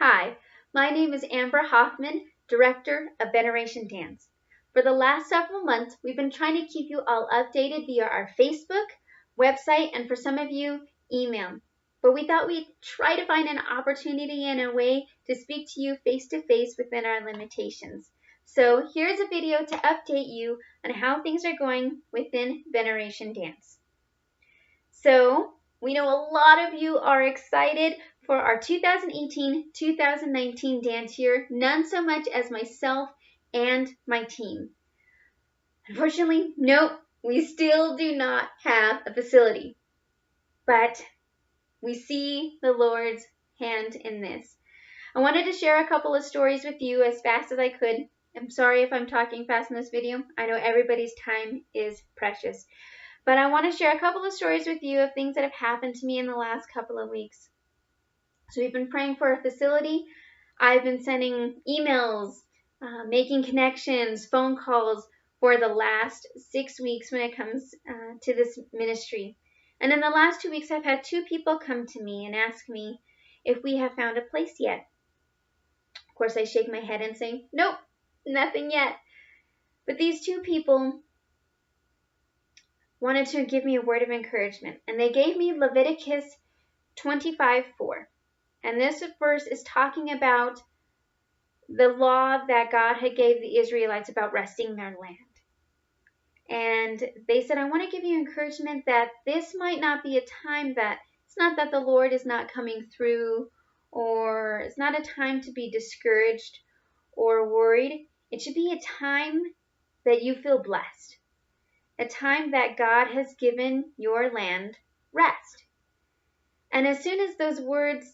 Hi, my name is Amber Hoffman, Director of Veneration Dance. For the last several months, we've been trying to keep you all updated via our Facebook, website, and for some of you, email. But we thought we'd try to find an opportunity and a way to speak to you face to face within our limitations. So here's a video to update you on how things are going within Veneration Dance. So we know a lot of you are excited for our 2018-2019 dance year, none so much as myself and my team. Unfortunately, nope, we still do not have a facility, but we see the Lord's hand in this. I wanted to share a couple of stories with you as fast as I could. I'm sorry if I'm talking fast in this video. I know everybody's time is precious. But I want to share a couple of stories with you of things that have happened to me in the last couple of weeks. So we've been praying for a facility. I've been sending emails, making connections, phone calls for the last 6 weeks when it comes to this ministry. And in the last 2 weeks, I've had 2 people come to me and ask me if we have found a place yet. Of course, I shake my head and say, nope, nothing yet. But these 2 people wanted to give me a word of encouragement, and they gave me Leviticus 25:4. And this verse is talking about the law that God had gave the Israelites about resting their land. And they said, I want to give you encouragement that this might not be a time that, it's not that the Lord is not coming through, or it's not a time to be discouraged or worried. It should be a time that you feel blessed. A time that God has given your land rest. And as soon as those words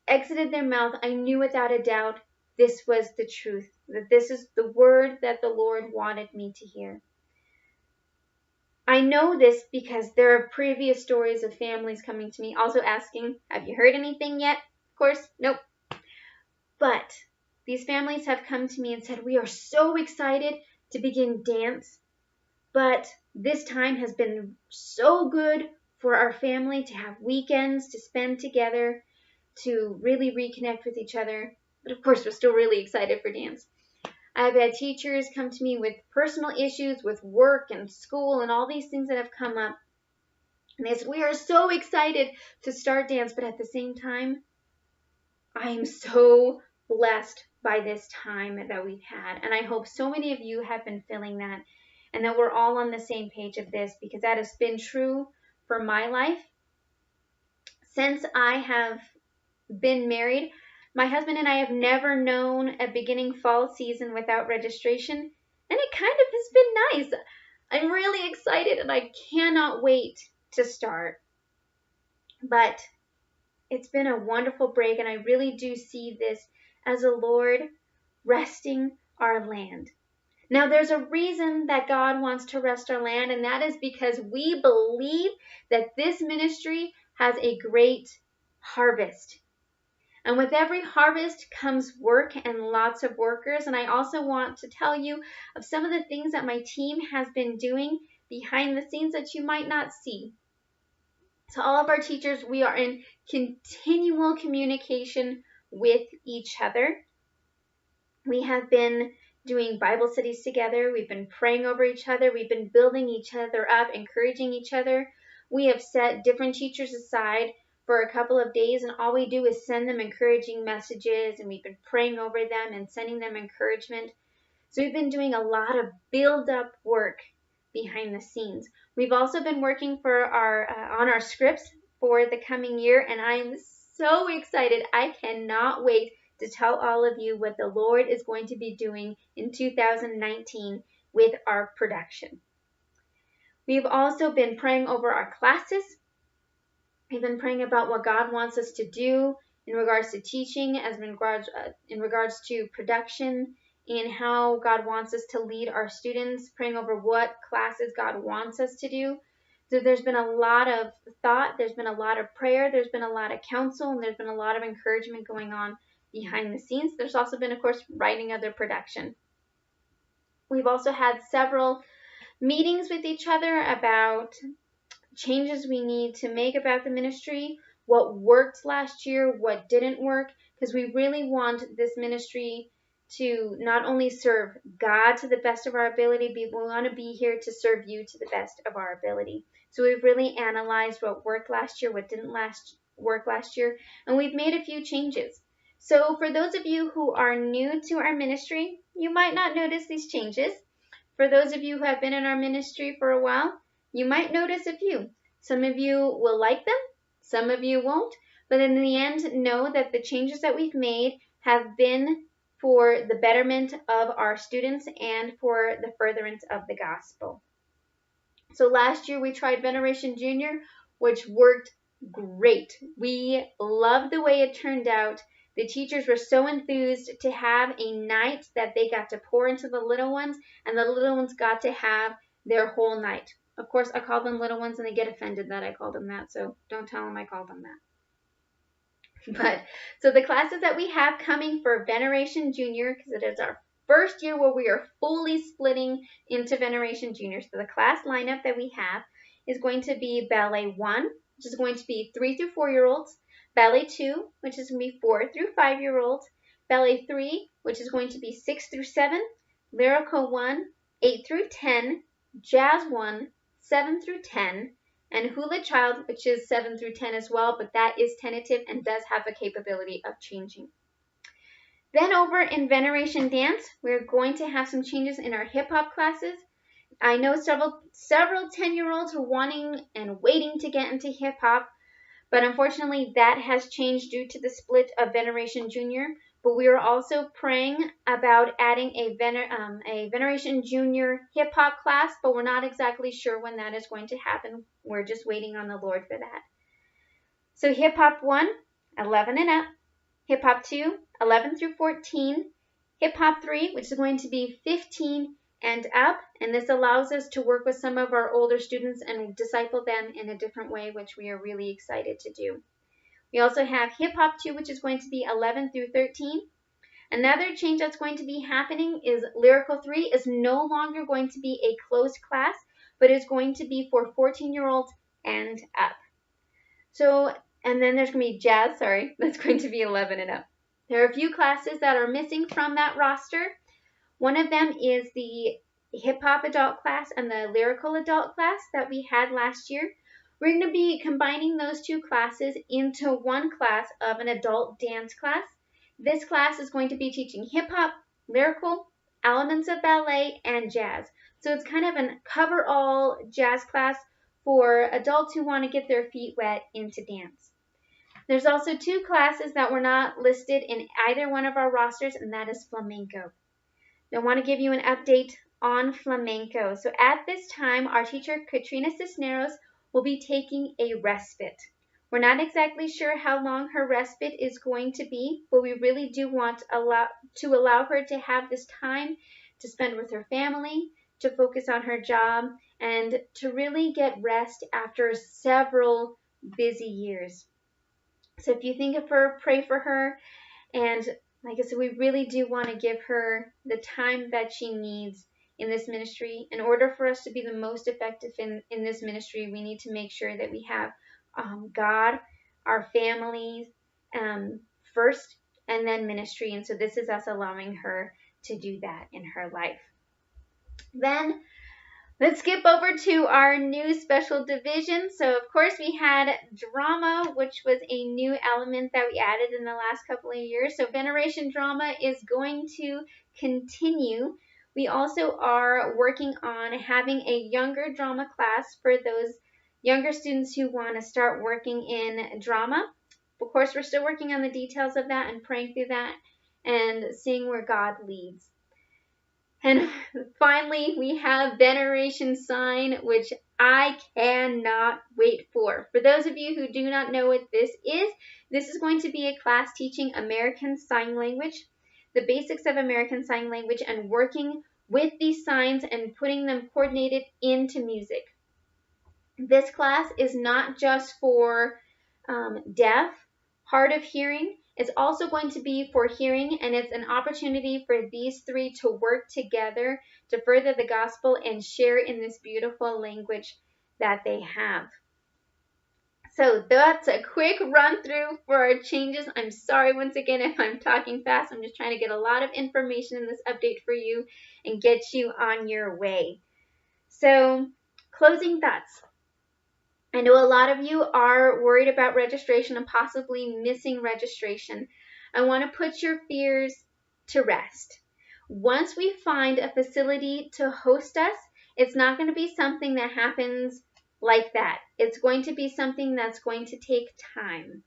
exited their mouth, I knew without a doubt this was the truth, that this is the word that the Lord wanted me to hear. I know this because there are previous stories of families coming to me also asking, have you heard anything yet? Of course, nope. But these families have come to me and said, we are so excited to begin dance. But this time has been so good for our family to have weekends to spend together, to really reconnect with each other. But of course, we're still really excited for dance. I've had teachers come to me with personal issues with work and school and all these things that have come up. And they said, we are so excited to start dance, but at the same time, I am so blessed by this time that we've had. And I hope so many of you have been feeling that. And that we're all on the same page of this, because that has been true for my life. Since I have been married, my husband and I have never known a beginning fall season without registration, and it kind of has been nice. I'm really excited and I cannot wait to start. But it's been a wonderful break, and I really do see this as a Lord resting our land. Now, there's a reason that God wants to rest our land, and that is because we believe that this ministry has a great harvest. And with every harvest comes work and lots of workers. And I also want to tell you of some of the things that my team has been doing behind the scenes that you might not see. So all of our teachers, we are in continual communication with each other. We have been doing Bible studies together. We've been praying over each other. We've been building each other up, encouraging each other. We have set different teachers aside for a couple of days, and all we do is send them encouraging messages, and we've been praying over them and sending them encouragement. So we've been doing a lot of build-up work behind the scenes. We've also been working for on our scripts for the coming year, and I'm so excited. I cannot wait to tell all of you what the Lord is going to be doing in 2019 with our production. We've also been praying over our classes. We've been praying about what God wants us to do in regards to teaching, as in regards to production, and how God wants us to lead our students, praying over what classes God wants us to do. So there's been a lot of thought, there's been a lot of prayer, there's been a lot of counsel, and there's been a lot of encouragement going on behind the scenes. There's also been, of course, writing of the production. We've also had several meetings with each other about changes we need to make about the ministry, what worked last year, what didn't work, because we really want this ministry to not only serve God to the best of our ability, but we want to be here to serve you to the best of our ability. So we've really analyzed what worked last year, what didn't work last year, and we've made a few changes. So for those of you who are new to our ministry, you might not notice these changes. For those of you who have been in our ministry for a while, you might notice a few. Some of you will like them, some of you won't, but in the end, know that the changes that we've made have been for the betterment of our students and for the furtherance of the gospel. So last year we tried Veneration Junior, which worked great. We loved the way it turned out. The teachers were so enthused to have a night that they got to pour into the little ones, and the little ones got to have their whole night. Of course, I call them little ones, and they get offended that I called them that, so don't tell them I called them that. But so the classes that we have coming for Veneration Junior, because it is our first year where we are fully splitting into Veneration Junior. So the class lineup that we have is going to be Ballet 1, which is going to be 3 through 4-year-olds, Ballet 2, which is going to be 4 through 5-year-olds, Ballet 3, which is going to be 6 through 7, Lyrical 1, 8 through 10, Jazz 1, 7 through 10, and Hula Child, which is 7 through 10 as well, but that is tentative and does have the capability of changing. Then over in Veneration Dance, we're going to have some changes in our hip-hop classes. I know several 10-year-olds are wanting and waiting to get into hip-hop, but unfortunately that has changed due to the split of Veneration Junior. But we are also praying about adding a Veneration Junior hip-hop class, but we're not exactly sure when that is going to happen. We're just waiting on the Lord for that. So hip-hop 1, 11 and up. Hip-hop 2, 11 through 14. Hip-hop 3, which is going to be 15 and up. And this allows us to work with some of our older students and disciple them in a different way, which we are really excited to do. We also have Hip Hop 2, which is going to be 11 through 13. Another change that's going to be happening is Lyrical 3 is no longer going to be a closed class, but is going to be for 14-year-olds and up. So, and then there's going to be Jazz, that's going to be 11 and up. There are a few classes that are missing from that roster. One of them is the Hip Hop Adult class and the Lyrical Adult class that we had last year. We're going to be combining those two classes into one class of an adult dance class. This class is going to be teaching hip-hop, lyrical, elements of ballet, and jazz. So it's kind of a cover-all jazz class for adults who want to get their feet wet into dance. There's also two classes that were not listed in either one of our rosters, and that is flamenco. I want to give you an update on flamenco. So at this time, our teacher, Katrina Cisneros, will be taking a respite. We're not exactly sure how long her respite is going to be, but we really do want to allow her to have this time to spend with her family, to focus on her job, and to really get rest after several busy years. So if you think of her, pray for her, and like I said, we really do want to give her the time that she needs in this ministry. In order for us to be the most effective in this ministry, we need to make sure that we have God, our families first, and then ministry. And so this is us allowing her to do that in her life. Then let's skip over to our new special division. So of course we had drama, which was a new element that we added in the last couple of years. So Veneration Drama is going to continue. We also are working on having a younger drama class for those younger students who want to start working in drama. Of course, we're still working on the details of that and praying through that and seeing where God leads. And finally, we have Veneration Sign, which I cannot wait for. For those of you who do not know what this is going to be a class teaching American Sign Language, the basics of American Sign Language, and working with these signs and putting them coordinated into music. This class is not just for deaf, hard of hearing. It's also going to be for hearing, and it's an opportunity for these three to work together to further the gospel and share in this beautiful language that they have. So that's a quick run through for our changes. I'm sorry once again if I'm talking fast. I'm just trying to get a lot of information in this update for you and get you on your way. So, closing thoughts. I know a lot of you are worried about registration and possibly missing registration. I want to put your fears to rest. Once we find a facility to host us, it's not going to be something that happens like that. It's going to be something that's going to take time.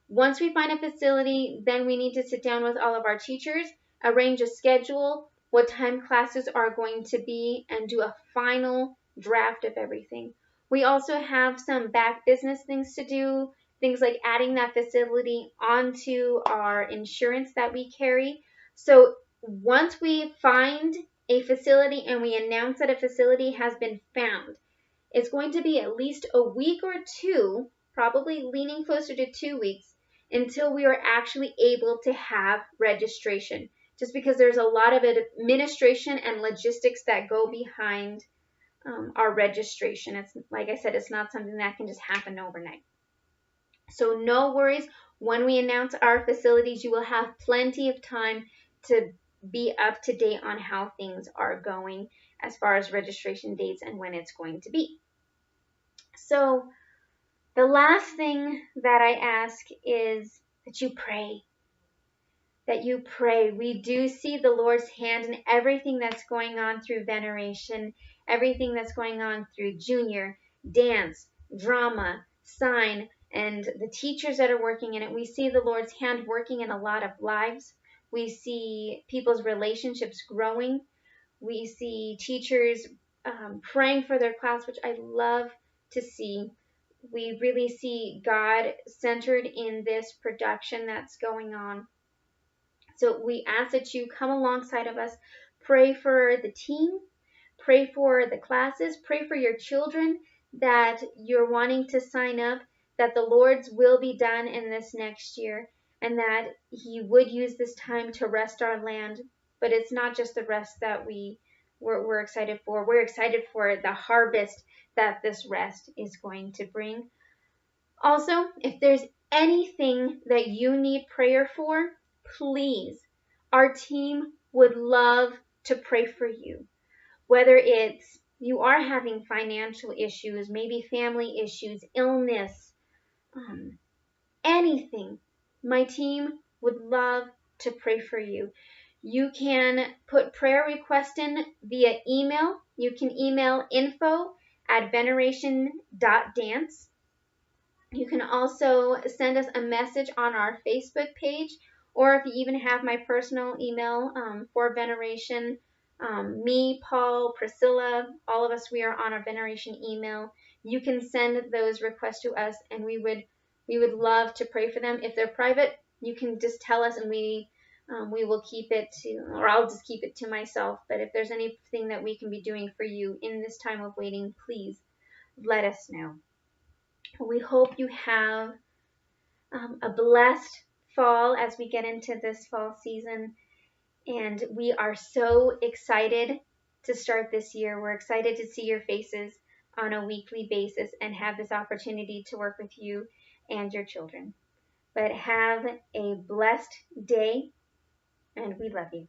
Once we find a facility, then we need to sit down with all of our teachers, arrange a schedule, what time classes are going to be, and do a final draft of everything. We also have some back business things to do, things like adding that facility onto our insurance that we carry. So once we find a facility and we announce that a facility has been found, it's going to be at least a week or two, probably leaning closer to 2 weeks, until we are actually able to have registration. Just because there's a lot of administration and logistics that go behind our registration. It's like I said, it's not something that can just happen overnight. So no worries. When we announce our facilities, you will have plenty of time to be up to date on how things are going as far as registration dates and when it's going to be. So the last thing that I ask is that you pray. That you pray. We do see the Lord's hand in everything that's going on through Veneration, everything that's going on through junior, dance, drama, sign, and the teachers that are working in it. We see the Lord's hand working in a lot of lives. We see people's relationships growing. We see teachers praying for their class, which I love to see. We really see God centered in this production that's going on. So we ask that you come alongside of us, pray for the team, pray for the classes, pray for your children that you're wanting to sign up, that the Lord's will be done in this next year, and that He would use this time to rest our land. But it's not just the rest that we're excited for. We're excited for the harvest that this rest is going to bring. Also, if there's anything that you need prayer for, please, our team would love to pray for you. Whether it's you are having financial issues, maybe family issues, illness, anything, my team would love to pray for you. You can put prayer requests in via email. You can email info@veneration.dance. You can also send us a message on our Facebook page, or if you even have my personal email for Veneration, me, Paul, Priscilla, all of us, we are on our Veneration email. You can send those requests to us, and we would love to pray for them. If they're private, you can just tell us, and we will keep it to, or I'll just keep it to myself. But if there's anything that we can be doing for you in this time of waiting, please let us know. We hope you have a blessed fall as we get into this fall season. And we are so excited to start this year. We're excited to see your faces on a weekly basis and have this opportunity to work with you and your children. But have a blessed day, and we love you.